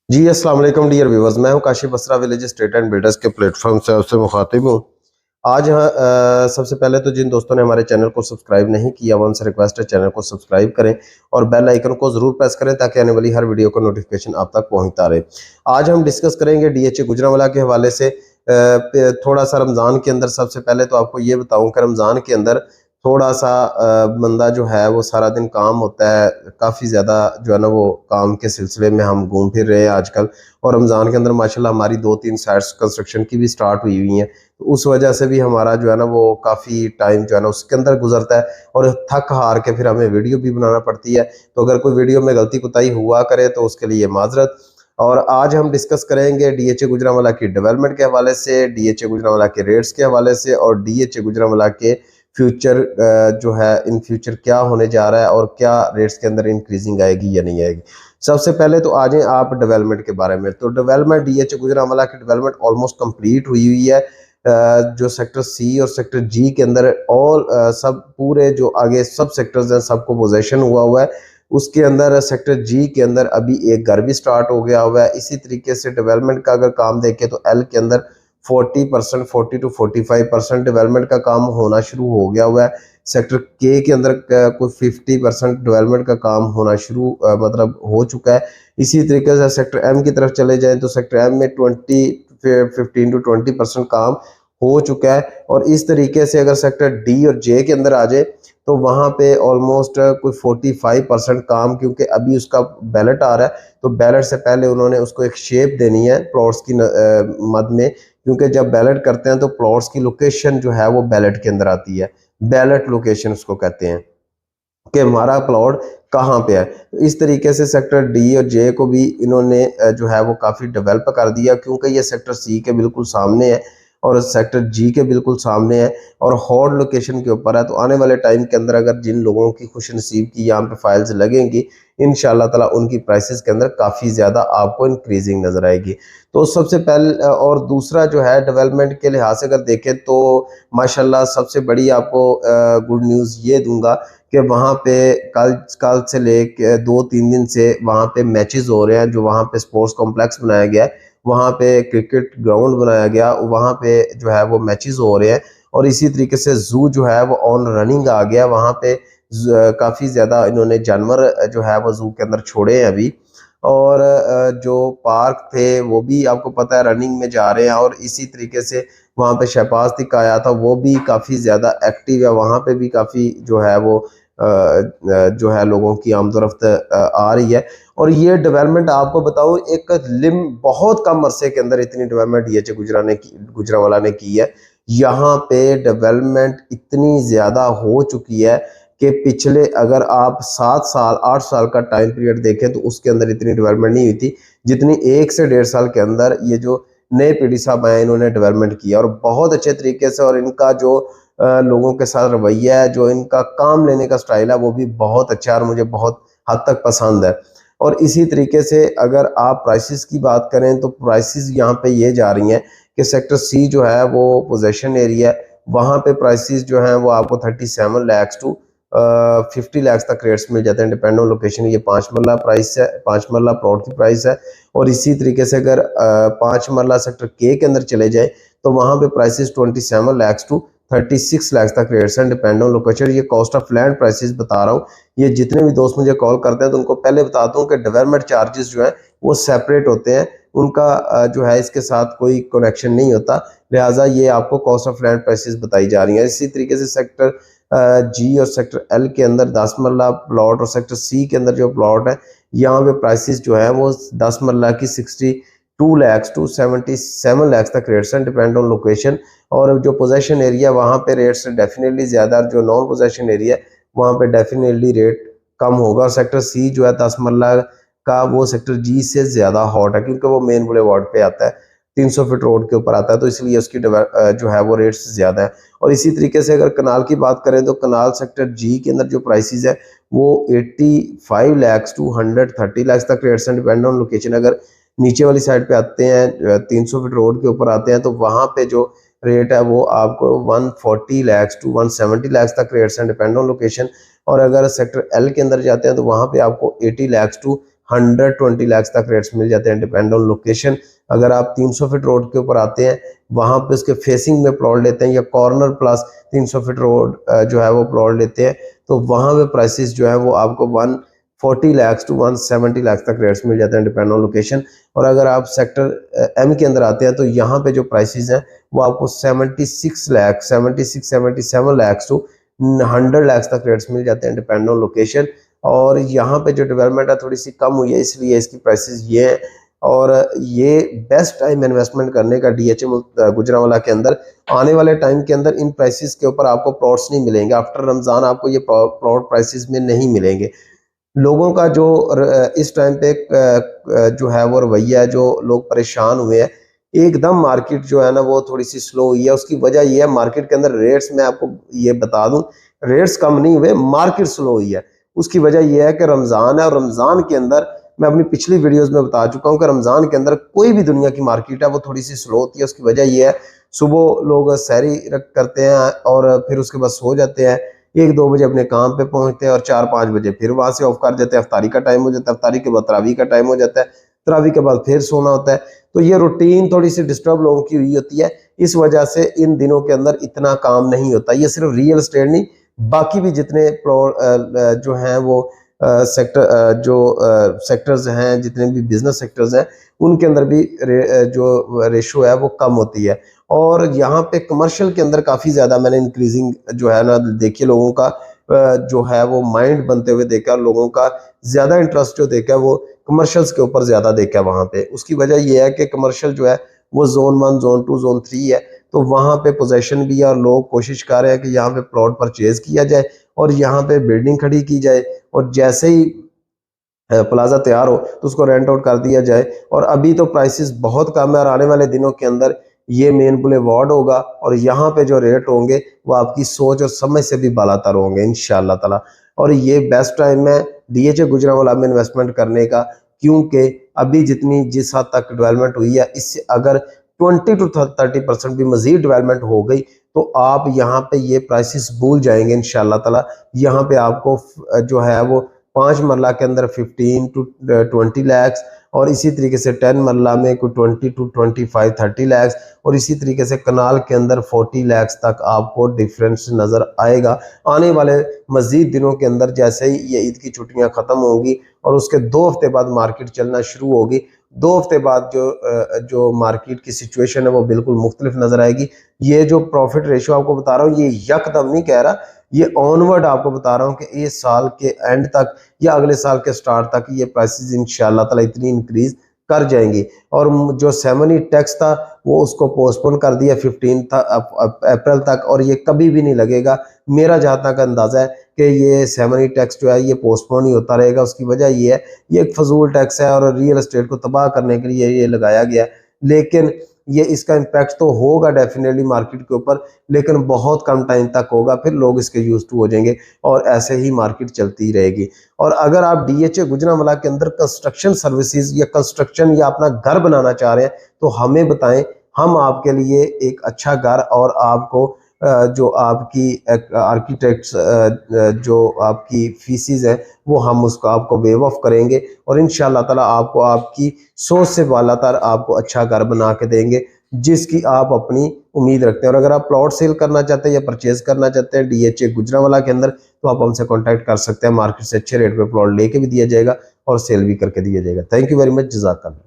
जी अस्सलाम वालेकुम dear viewers. मैं हूं Kashif Basra village state and builders के प्लेटफॉर्म से आपसे मुखातिब हूं। आज सबसे पहले तो जिन दोस्तों ने हमारे चैनल को सब्सक्राइब नहीं किया वो उनसे रिक्वेस्ट है चैनल को सब्सक्राइब करें और बेल आइकन को जरूर प्रेस करें ताकि आने वाली हर वीडियो का नोटिफिकेशन आप तक पहुंचता रहे। आज हम डिस्कस करेंगे डीएचए गुजरांवाला के हवाले से थोड़ा सा रमज़ान के अंदर। सबसे पहले तो आपको ये बताऊं कि रमज़ान के अंदर थोड़ा सा बंदा जो है वो सारा दिन काम होता है, काफ़ी ज़्यादा जो है ना वो काम के सिलसिले में हम घूम फिर रहे हैं आजकल। और रमज़ान के अंदर माशाल्लाह हमारी 2-3 साइट्स कंस्ट्रक्शन की भी स्टार्ट हुई हुई हैं, तो उस वजह से भी हमारा जो है ना वो काफ़ी टाइम जो है ना उसके अंदर गुजरता है और थक हार के फिर हमें वीडियो भी बनाना पड़ती है। तो अगर कोई वीडियो में गलती कोताही हुआ करे तो उसके लिए माजरत। और आज हम डिस्कस करेंगे डीएचए गुजरांवाला की डेवलपमेंट के हवाले से, डीएचए गुजरांवाला के रेट्स के हवाले से और डीएचए गुजरांवाला के फ्यूचर जो है इन फ्यूचर क्या होने जा रहा है और क्या रेट्स के अंदर इंक्रीजिंग आएगी या नहीं आएगी। सबसे पहले तो आ जाएं आप डेवलपमेंट के बारे में। तो डेवलपमेंट डीएचए गुजरांवाला की डेवलपमेंट ऑलमोस्ट कंप्लीट हुई हुई है। जो सेक्टर सी और सेक्टर जी के अंदर ऑल सब पूरे जो आगे सब सेक्टर्स हैं सबको पोजेशन हुआ हुआ है। उसके अंदर सेक्टर जी के अंदर अभी एक घर भी स्टार्ट हो गया हुआ है। इसी तरीके से डेवलपमेंट का अगर काम देखें तो एल के अंदर 40% 40 टू 45% डेवलपमेंट का काम होना शुरू हो गया हुआ है। सेक्टर के अंदर कोई 50% डेवलपमेंट का काम होना शुरू मतलब हो चुका है। इसी तरीके से सेक्टर एम की तरफ चले जाएं तो सेक्टर एम में 15 टू 20% काम हो चुका है। और इस तरीके से अगर सेक्टर डी और जे के अंदर आ जाए तो वहाँ पे ऑलमोस्ट कोई 45% काम, क्योंकि अभी उसका बैलेट आ रहा है तो बैलेट से पहले उन्होंने उसको एक शेप देनी है प्लॉट्स की मद में, क्योंकि जब बैलेट करते हैं तो प्लॉट्स की लोकेशन जो है वो बैलेट के अंदर आती है। बैलेट लोकेशन उसको कहते हैं कि हमारा प्लॉट कहाँ पे है। तो इस तरीके से सेक्टर डी और जे को भी इन्होंने जो है वो काफ़ी डेवलप कर दिया, क्योंकि ये सेक्टर सी के बिल्कुल सामने है और सेक्टर जी के बिल्कुल सामने है और हॉट लोकेशन के ऊपर है। तो आने वाले टाइम के अंदर अगर जिन लोगों की खुश नसीब की यहाँ पे फाइल्स लगेंगी इंशाल्लाह ताला उनकी प्राइसेस के अंदर काफ़ी ज़्यादा आपको इंक्रीजिंग नज़र आएगी। तो सबसे पहले और दूसरा जो है डेवलपमेंट के लिहाज से अगर देखें तो माशाल्लाह सबसे बड़ी आपको गुड न्यूज़ ये दूंगा कि वहाँ पे कल कल से लेके 2-3 दिन से वहाँ पे मैचेस हो रहे हैं। जो वहाँ पे स्पोर्ट्स कॉम्प्लेक्स बनाया गया है, वहाँ पे क्रिकेट ग्राउंड बनाया गया, वहाँ पे जो है वो मैचेस हो रहे हैं। और इसी तरीके से जू जो है वो ऑन रनिंग आ गया वहाँ पे। काफ़ी ज़्यादा इन्होंने जानवर जो है वो जू के अंदर छोड़े हैं अभी। और जो पार्क थे वो भी आपको पता है रनिंग में जा रहे हैं। और इसी तरीके से वहाँ पे शहबाज तिक आया था, वो भी काफ़ी ज़्यादा एक्टिव है, वहाँ पे भी काफ़ी जो है वो जो है लोगों की आमदोरफ्त आ रही है। और ये डेवलपमेंट आपको बताऊं एक लिम बहुत कम अरसे के अंदर इतनी डेवलपमेंट डीएचए गुजरांवाला ने की है। यहाँ पे डेवलपमेंट इतनी ज़्यादा हो चुकी है कि पिछले अगर आप 7 साल 8 साल का टाइम पीरियड देखें तो उसके अंदर इतनी डेवलपमेंट नहीं हुई थी जितनी 1 से 1.5 साल के अंदर ये जो नए पीडी साहब आए इन्होंने डेवलपमेंट किया। और बहुत अच्छे तरीके से, और इनका जो लोगों के साथ रवैया है, जो इनका काम लेने का स्टाइल है वो भी बहुत अच्छा है और मुझे बहुत हद तक पसंद है। और इसी तरीके से अगर आप प्राइसेस की बात करें तो प्राइसेस यहाँ पे ये जा रही हैं कि सेक्टर सी जो है वो पोजेशन एरिया है, वहाँ पे प्राइसेस जो हैं वो आपको 37 लैक्स टू 50 लैक्स तक रेट्स मिल जाते हैं डिपेंड ऑन लोकेशन। ये 5 मरला प्राइस है, 5 मरला प्लॉट की प्राइस है। और इसी तरीके से अगर 5 मरला सेक्टर के अंदर चले जाए तो वहाँ पे प्राइसेस 27 लैक्स टू 36 लैक्स तक रेट्स हैं डिपेंड ऑन लोकेशन। ये कॉस्ट ऑफ लैंड प्राइसेस बता रहा हूँ। ये जितने भी दोस्त मुझे कॉल करते हैं तो उनको पहले बताता हूँ कि डेवलपमेंट चार्जेस जो है वो सेपरेट होते हैं, उनका जो है इसके साथ कोई कनेक्शन नहीं होता। लिहाजा ये आपको कॉस्ट ऑफ लैंड प्राइसेस बताई जा रही है। इसी तरीके से सेक्टर जी और सेक्टर एल के अंदर 10 मरला प्लॉट और सेक्टर सी के अंदर जो प्लॉट है यहाँ पे प्राइसेस जो है वो 10 मरला की 62 लैक्स टू 77 लैक्स तक रेट्स हैं डिपेंड ऑन लोकेशन। और जो पोजेशन एरिया वहाँ पे रेट्स डेफिनेटली ज़्यादा, जो नॉन पोजेशन एरिया वहाँ पे डेफिनेटली रेट कम होगा। और सेक्टर सी जो है 10 मरला का वो सेक्टर जी से ज़्यादा हॉट है क्योंकि वो मेन बुले वार्ड पे आता है, 300 फीट रोड के ऊपर आता है, तो इसलिए उसकी जो है वो रेट्स ज़्यादा है। और इसी तरीके से अगर कनाल की बात करें तो कनाल सेक्टर जी के अंदर जो प्राइसेस है वो 85 लैक्स टू 130 लैक्स तक रेट्स हैं डिपेंड ऑन लोकेशन। अगर नीचे वाली साइड पे आते हैं 300 फीट रोड के ऊपर आते हैं तो वहाँ पे जो रेट है वो आपको 140 लैक्स टू 170 लैक्स तक रेट्स हैं डिपेंड ऑन लोकेशन। और अगर सेक्टर एल के अंदर जाते हैं तो वहाँ पे आपको 80 लैक्स टू 120 लाख तक रेट्स मिल जाते हैं, डिपेंड ऑन लोकेशन। अगर आप 300 फीट रोड के ऊपर आते हैं, वहां पे उसके फेसिंग में प्लॉट लेते हैं, या कॉर्नर प्लस 300 फीट रोड जो है वो प्लॉट लेते हैं, तो वहां पे प्राइसेस जो है वो आपको 140 लाख टू 170 लाख तक रेट्स मिल जाते हैं, डिपेंड ऑन लोकेशन। और अगर आप सेक्टर एम के अंदर आते हैं, तो यहाँ पे जो प्राइसेस हैं वो आपको 76 लाख 77 लाख टू 100 लाख तक रेट्स मिल जाते हैं, डिपेंड ऑन लोकेशन। और यहाँ पे जो डेवलपमेंट है थोड़ी सी कम हुई है, इसलिए इसकी प्राइसेस ये है। और ये बेस्ट टाइम इन्वेस्टमेंट करने का डीएचए गुजरांवाला के अंदर। आने वाले टाइम के अंदर इन प्राइसेस के ऊपर आपको प्लॉट्स नहीं मिलेंगे, आफ्टर रमजान आपको ये प्लॉट प्राइसेस में नहीं मिलेंगे। लोगों का जो इस टाइम पे जो है वो रवैया है, जो लोग परेशान हुए हैं, एकदम मार्केट जो है ना वो थोड़ी सी स्लो हुई है। उसकी वजह ये है, मार्केट के अंदर रेट्स, मैं आपको ये बता दूं, रेट्स कम नहीं हुए, मार्केट स्लो हुई है। उसकी वजह यह है कि रमजान है, और रमजान के अंदर मैं अपनी पिछली वीडियोस में बता चुका हूं कि रमजान के अंदर कोई भी दुनिया की मार्केट है वो थोड़ी सी स्लो होती है। उसकी वजह यह है, सुबह लोग सहरी करते हैं और फिर उसके बाद सो जाते हैं, 1-2 बजे अपने काम पे पहुंचते हैं और 4-5 बजे फिर वहां से ऑफ कर देते हैं। अफ्तारी का टाइम हो जाता है, अफ्तारी के बाद तरावी का टाइम हो जाता है, तरावी के बाद फिर सोना होता है। तो ये रूटीन थोड़ी सी डिस्टर्ब लोगों की हुई होती है, इस वजह से इन दिनों के अंदर इतना काम नहीं होता। ये सिर्फ रियल एस्टेट नहीं, बाकी भी जितने जो हैं वो सेक्टर्स हैं, जितने भी बिजनेस सेक्टर्स हैं, उनके अंदर भी जो रेशो है वो कम होती है। और यहाँ पे कमर्शियल के अंदर काफ़ी ज़्यादा मैंने इंक्रीजिंग जो है ना देखी, लोगों का जो है वो माइंड बनते हुए देखा, लोगों का ज़्यादा इंटरेस्ट जो देखा वो कमर्शियल्स के ऊपर ज़्यादा देखा वहाँ पे। उसकी वजह यह है कि कमर्शियल जो है वो जोन 1, जोन 2, जोन 3 है, तो वहाँ पे पोजेशन भी है और लोग कोशिश कर रहे हैं कि यहाँ पे प्लॉट परचेज किया जाए और यहाँ पे बिल्डिंग खड़ी की जाए, और जैसे ही प्लाजा तैयार हो तो उसको रेंट आउट कर दिया जाए। और अभी तो प्राइसेस बहुत कम है, और आने वाले दिनों के अंदर ये मेन बुलेवार्ड होगा, और यहाँ पे जो रेट होंगे वो आपकी सोच और समझ से भी बालातर होंगे इंशाअल्लाह ताला। और ये बेस्ट टाइम है डीएचए गुजरांवाला में इन्वेस्टमेंट करने का, क्योंकि अभी जिस हद तक डेवलपमेंट हुई है, इससे अगर 20 to 30% भी मजीद डेवलपमेंट हो गई तो आप यहाँ पे ये प्राइसेस भूल जाएंगे इंशाअल्लाह ताला। यहाँ पे आपको जो है वो 5 मरला के अंदर 15 to 20 लाख, और इसी तरीके से 10 मरला में कोई 20 to 25, 30 लाख, और इसी तरीके से कनाल के अंदर 40 लाख तक आपको डिफरेंस नज़र आएगा आने वाले मजीद दिनों के अंदर। जैसे ही ये ईद की छुट्टियां ख़त्म होंगी और उसके 2 हफ्ते बाद मार्केट चलना शुरू होगी, 2 हफ्ते बाद जो मार्केट की सिचुएशन है वो बिल्कुल मुख्तलिफ नज़र आएगी। ये जो प्रॉफिट रेशो आपको बता रहा हूँ, ये यकदम नहीं कह रहा, ये ऑनवर्ड आपको बता रहा हूँ कि इस साल के एंड तक या अगले साल के स्टार्ट तक ये प्राइसेस इंशाअल्लाह ताला इतनी इंक्रीज कर जाएंगी। और जो सेमनी टैक्स था वो उसको पोस्टपोन कर दिया 15 अप्रैल तक, और ये कभी भी नहीं लगेगा। मेरा जहाँ तक अंदाज़ा है कि ये सेमनी टैक्स जो है ये पोस्टपोन ही होता रहेगा। उसकी वजह ये है, ये एक फजूल टैक्स है और रियल एस्टेट को तबाह करने के लिए ये लगाया गया है। लेकिन ये इसका इम्पैक्ट तो होगा डेफिनेटली मार्केट के ऊपर, लेकिन बहुत कम टाइम तक होगा, फिर लोग इसके यूज टू हो जाएंगे और ऐसे ही मार्केट चलती रहेगी। और अगर आप डीएचए गुजरांवाला के अंदर कंस्ट्रक्शन सर्विसेज या कंस्ट्रक्शन या अपना घर बनाना चाह रहे हैं तो हमें बताएं, हम आपके लिए एक अच्छा घर और आपको जो आपकी आर्किटेक्ट्स जो आपकी फीसिस है वो हम उसको आपको वेव ऑफ करेंगे, और इंशाअल्लाह ताला आपको आपकी सोच से बालातर आपको अच्छा घर बना के देंगे जिसकी आप अपनी उम्मीद रखते हैं। और अगर आप प्लॉट सेल करना चाहते हैं या परचेज करना चाहते हैं डीएचए गुजरांवाला के अंदर, तो आप हमसे कॉन्टैक्ट कर सकते हैं। मार्केट से अच्छे रेट पे प्लॉट लेके भी दिया जाएगा और सेल भी करके दिया जाएगा। थैंक यू वेरी मच, जज़ाकल्लाह।